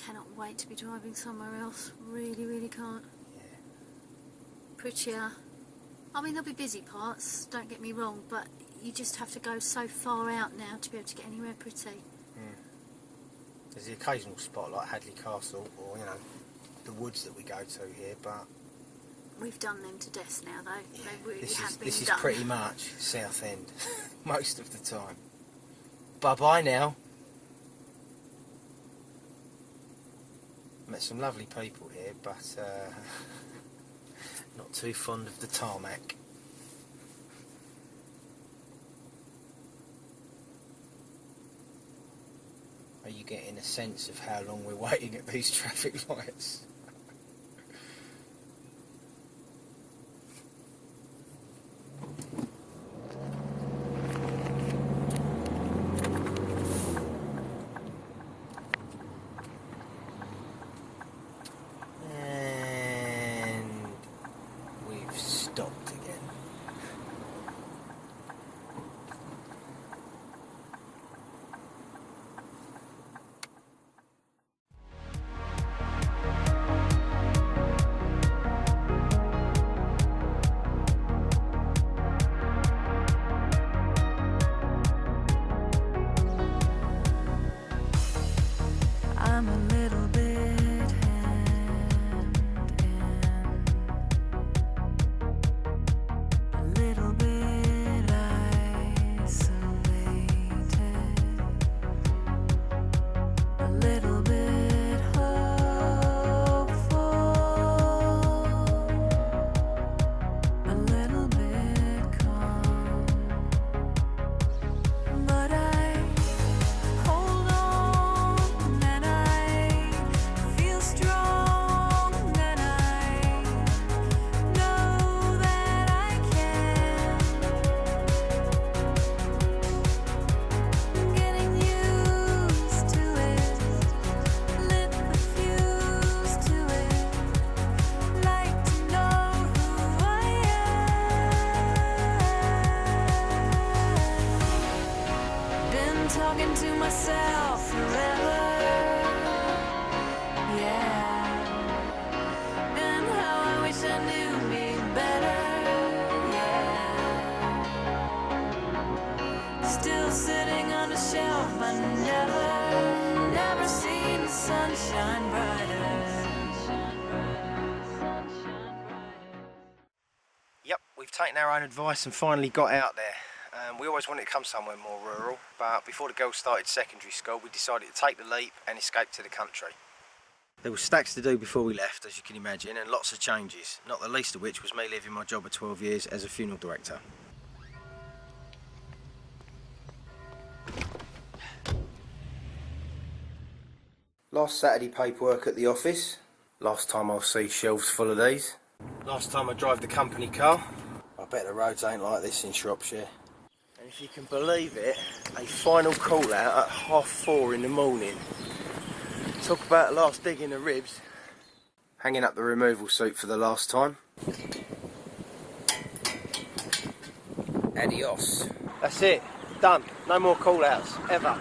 cannot wait to be driving somewhere else. Really, really can't. Yeah. Prettier. I mean, there'll be busy parts, don't get me wrong, but you just have to go so far out now to be able to get anywhere pretty. There's the occasional spot like Hadley Castle or, you know, the woods that we go to here, but... We've done them to death now, though. Yeah, They really have been done. This is pretty much Southend, most of the time. Bye-bye now. Met some lovely people here, but not too fond of the tarmac. Are you getting a sense of how long we're waiting at these traffic lights? And we've stopped again. I'm a little bit hemmed in, a little bit isolated, a little bit hopeful, a little bit calm, but I hold on and I feel strong and I know that I can. Getting used to it, lit the fuse to it, like to know who I am. Been talking to myself forever, yeah, and how I wish I knew me better, yeah. Still sitting on a shelf, but never seen the sunshine brighter. Yep, we've taken our own advice and finally got out there. We always wanted to come somewhere more rural, but before the girls started secondary school, we decided to take the leap and escape to the country. There was stacks to do before we left, as you can imagine, and lots of changes, not the least of which was me leaving my job of 12 years as a funeral director. Last Saturday paperwork at the office. Last time I'll see shelves full of these. Last time I drive the company car. I bet the roads ain't like this in Shropshire. And if you can believe it, a final call out at 4:30 in the morning. Talk about last dig in the ribs. Hanging up the removal suit for the last time. Adios. That's it. Done. No more call outs. Ever.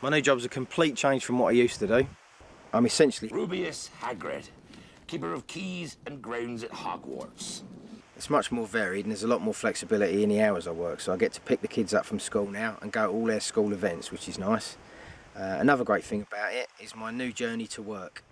My new job's a complete change from what I used to do. I'm essentially... Rubeus Hagrid, keeper of keys and grounds at Hogwarts. It's much more varied and there's a lot more flexibility in the hours I work, so I get to pick the kids up from school now and go to all their school events, which is nice. Another great thing about it is my new journey to work.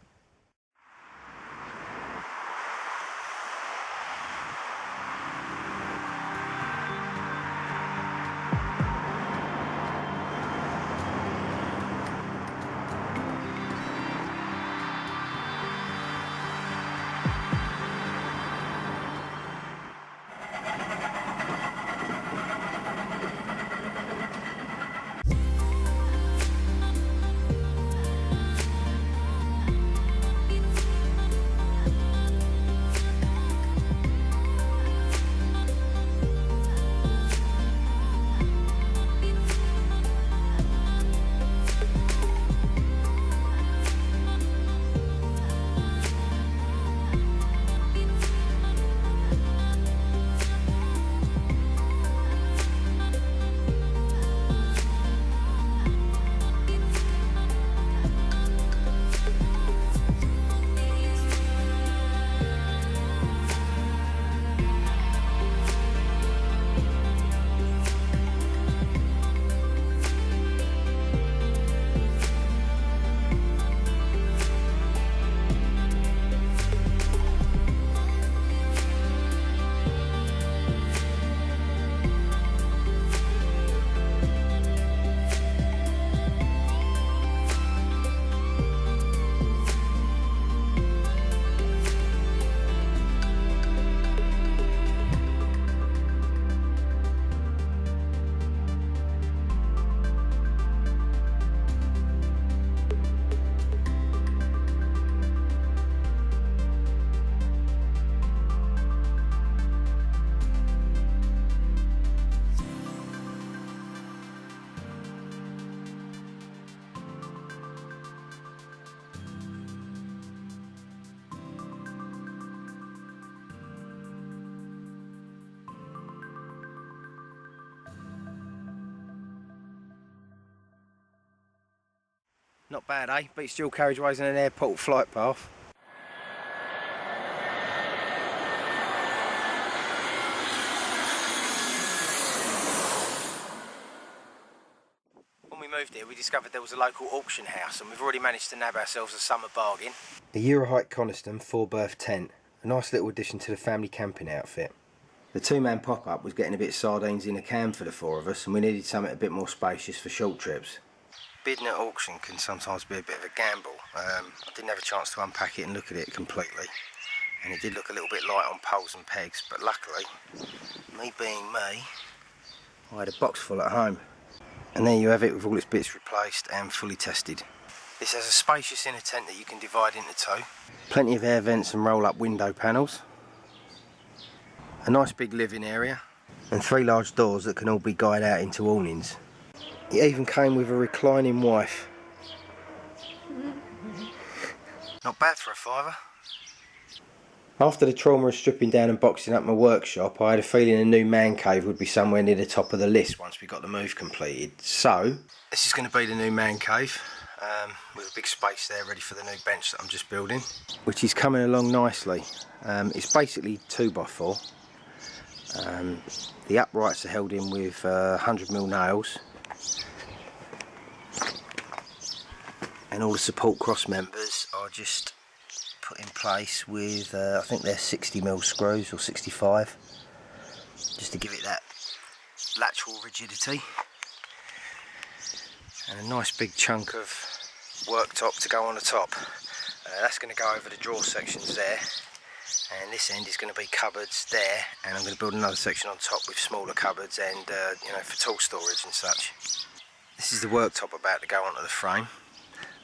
Not bad, eh? Beats dual carriageways and an airport flight path. When we moved here, we discovered there was a local auction house, and we've already managed to nab ourselves a summer bargain. A Eurohike Coniston 4-berth tent. A nice little addition to the family camping outfit. The two-man pop-up was getting a bit sardines in a can for the four of us, and we needed something a bit more spacious for short trips. Bidding at auction can sometimes be a bit of a gamble. I didn't have a chance to unpack it and look at it completely, and it did look a little bit light on poles and pegs, but luckily, me being me, I had a box full at home. And there you have it, with all its bits replaced and fully tested. This has a spacious inner tent that you can divide into two. Plenty of air vents and roll-up window panels. A nice big living area. And 3 large doors that can all be guyed out into awnings. It even came with a reclining wife. Not bad for a fiver. After the trauma of stripping down and boxing up my workshop, I had a feeling a new man cave would be somewhere near the top of the list once we got the move completed. So, this is going to be the new man cave. With a big space there ready for the new bench that I'm just building, which is coming along nicely. It's basically 2x4. The uprights are held in with 100mm nails, and all the support cross members are just put in place with I think they're 60mm screws or 65, just to give it that lateral rigidity. And a nice big chunk of worktop to go on the top. That's going to go over the drawer sections there, and this end is going to be cupboards there, and I'm going to build another section on top with smaller cupboards and you know, for tool storage and such. This is the worktop about to go onto the frame.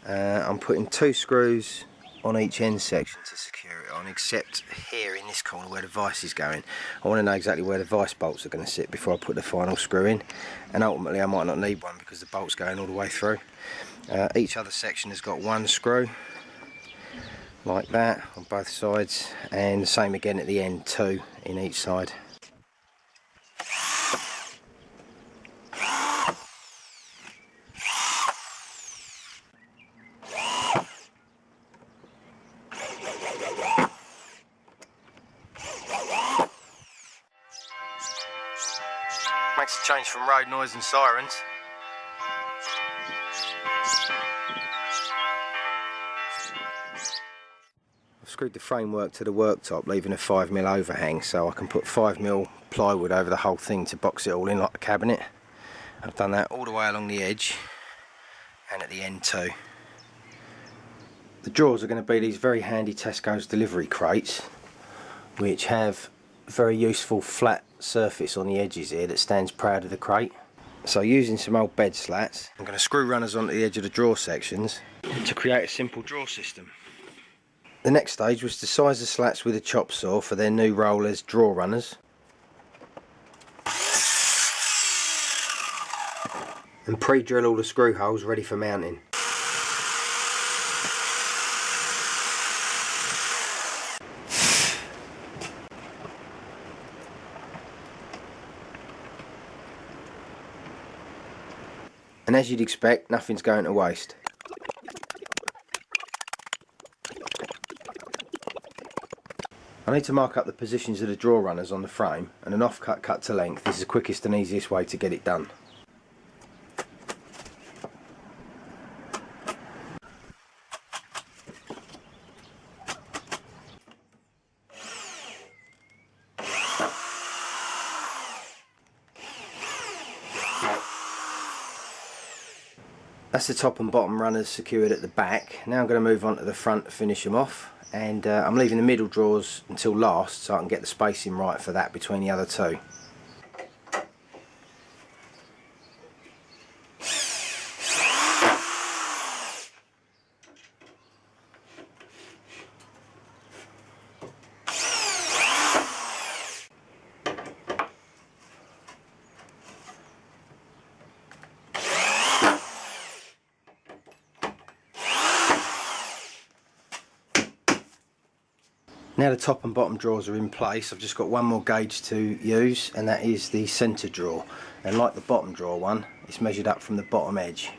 I'm putting 2 screws on each end section to secure it on, except here in this corner where the vise is going. I want to know exactly where the vise bolts are going to sit before I put the final screw in, and ultimately I might not need one because the bolt's going all the way through. Each other section has got 1 screw like that on both sides, and the same again at the end, 2 in each side. Makes a change from road noise and sirens. I've screwed the framework to the worktop, leaving a 5mm overhang, so I can put 5mm plywood over the whole thing to box it all in like a cabinet. I've done that all the way along the edge and at the end too. The drawers are going to be these very handy Tesco's delivery crates, which have very useful flat surface on the edges here that stands proud of the crate. So using some old bed slats, I'm going to screw runners onto the edge of the drawer sections to create a simple drawer system. The next stage was to size the slats with a chop saw for their new role as drawer runners, and pre-drill all the screw holes ready for mounting. And as you'd expect, nothing's going to waste. I need to mark up the positions of the drawer runners on the frame, and an offcut cut to length is the quickest and easiest way to get it done. That's the top and bottom runners secured at the back. Now I'm going to move on to the front to finish them off, and I'm leaving the middle drawers until last so I can get the spacing right for that between the other two. Now the top and bottom drawers are in place, I've just got one more gauge to use, and that is the centre drawer. And like the bottom drawer one, it's measured up from the bottom edge.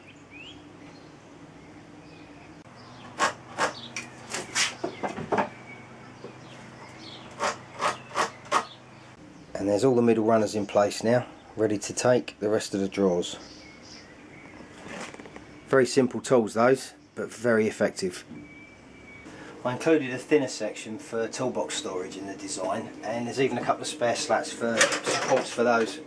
And there's all the middle runners in place now, ready to take the rest of the drawers. Very simple tools those, but very effective. I included a thinner section for toolbox storage in the design, and there's even a couple of spare slats for supports for those.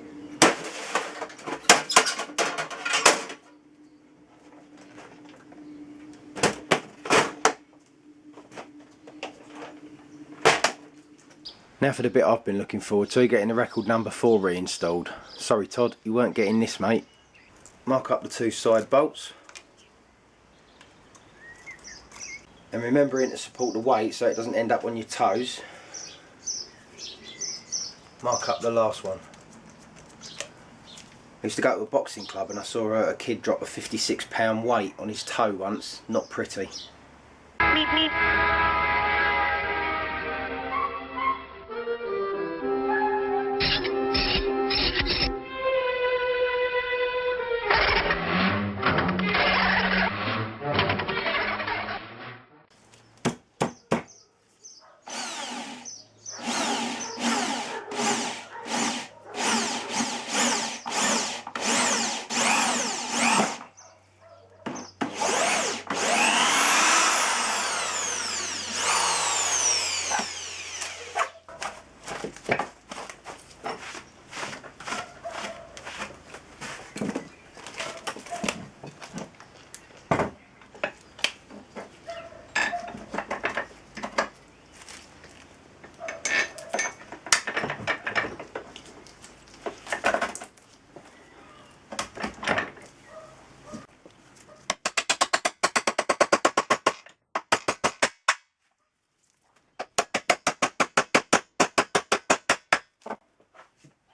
Now for the bit I've been looking forward to, getting the record number 4 reinstalled. Sorry Todd, you weren't getting this mate. Mark up the 2 side bolts. And remembering to support the weight so it doesn't end up on your toes. Mark up the last one. I used to go to a boxing club and I saw a kid drop a 56-pound weight on his toe once. Not pretty.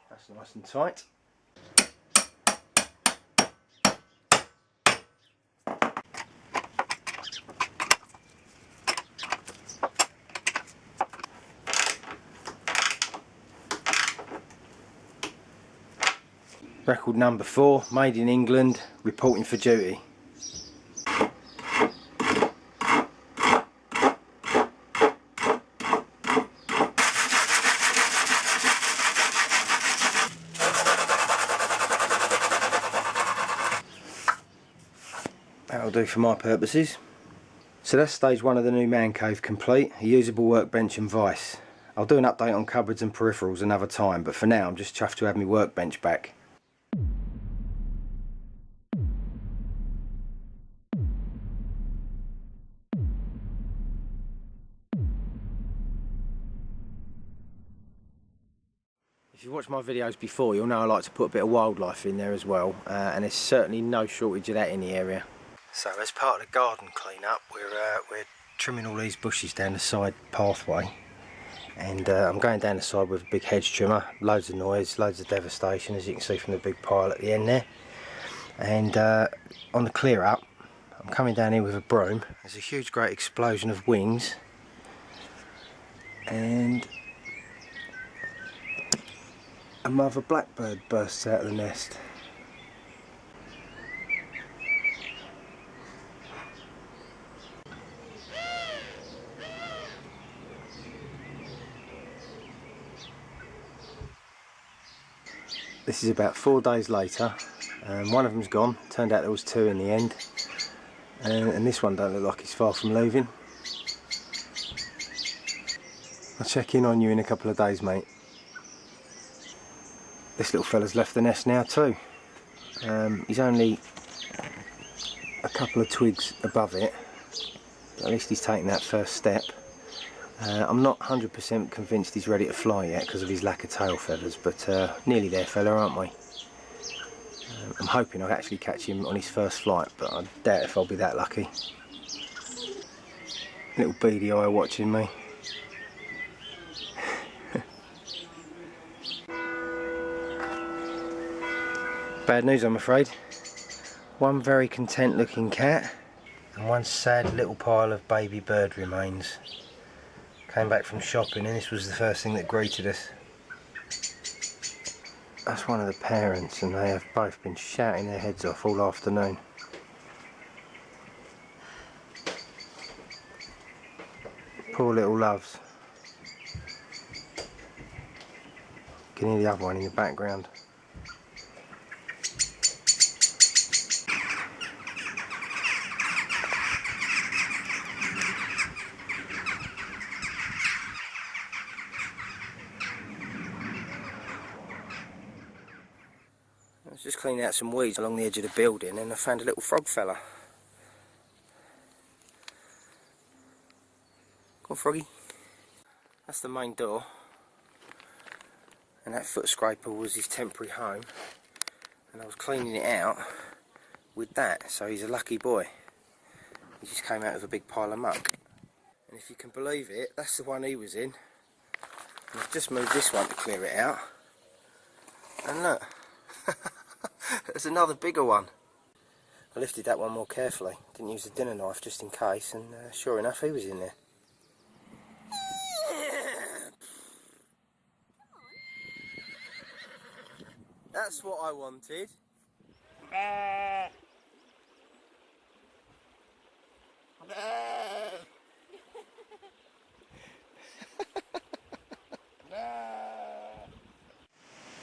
That's nice and tight. Record number 4, made in England, reporting for duty. That'll do for my purposes. So that's stage 1 of the new man cave complete, a usable workbench and vise. I'll do an update on cupboards and peripherals another time, but for now I'm just chuffed to have my workbench back. If you've watched my videos before, you'll know I like to put a bit of wildlife in there as well, and there's certainly no shortage of that in the area. So as part of the garden clean-up, we're trimming all these bushes down the side pathway, and I'm going down the side with a big hedge trimmer. Loads of noise, loads of devastation, as you can see from the big pile at the end there. And on the clear up, I'm coming down here with a broom. There's a huge great explosion of wings, and a mother blackbird bursts out of the nest. This is about 4 days later, and one of them's gone. Turned out there was 2 in the end, and this one don't look like he's far from leaving. I'll check in on you in a couple of days, mate. This little fella's left the nest now too. He's only a couple of twigs above it, but at least he's taken that first step. I'm not 100% convinced he's ready to fly yet because of his lack of tail feathers, but nearly there, fella, aren't we? I'm hoping I'll actually catch him on his first flight, but I doubt if I'll be that lucky. Little beady eye watching me. Bad news, I'm afraid. One very content looking cat and one sad little pile of baby bird remains. Came back from shopping and this was the first thing that greeted us. That's one of the parents, and they have both been shouting their heads off all afternoon. Poor little loves. can hear the other one in the background. I was just cleaning out some weeds along the edge of the building and I found a little frog fella. Come on, froggy. That's the main door. And that foot scraper was his temporary home. And I was cleaning it out with that, so he's a lucky boy. He just came out of a big pile of muck. And if you can believe it, that's the one he was in. And I've just moved this one to clear it out. And look. There's another bigger one. I lifted that one more carefully. Didn't use the dinner knife just in case, and sure enough he was in there. That's what I wanted.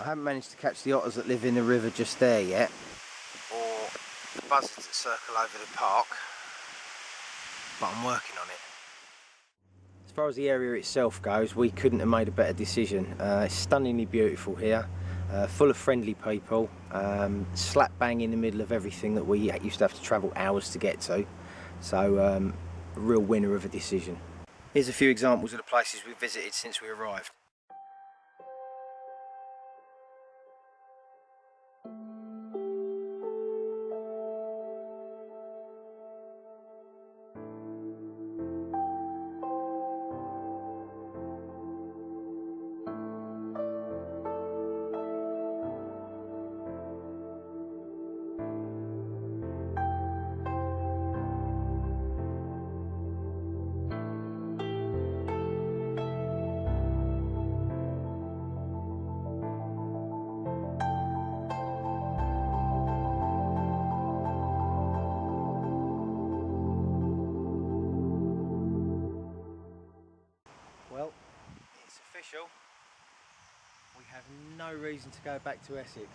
I haven't managed to catch the otters that live in the river just there yet, or the buzzards that circle over the park, but I'm working on it. As far as the area itself goes, we couldn't have made a better decision. It's stunningly beautiful here, full of friendly people, slap bang in the middle of everything that we used to have to travel hours to get to, so a real winner of a decision. Here's a few examples of the places we've visited since we arrived. Well, it's official. We have no reason to go back to Essex.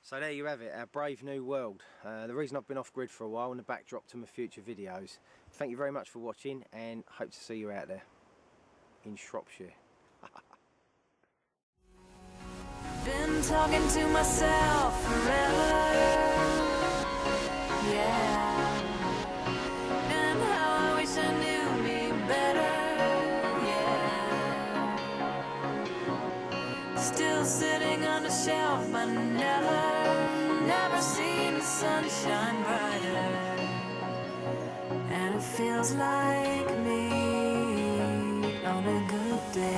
So there you have it, our brave new world. The reason I've been off grid for a while and the backdrop to my future videos. Thank you very much for watching and hope to see you out there in Shropshire. Been talking to myself forever, yeah. And how I wish I knew me better, yeah. Still sitting on the shelf, but never seen the sunshine brighter. And it feels like me on a good day.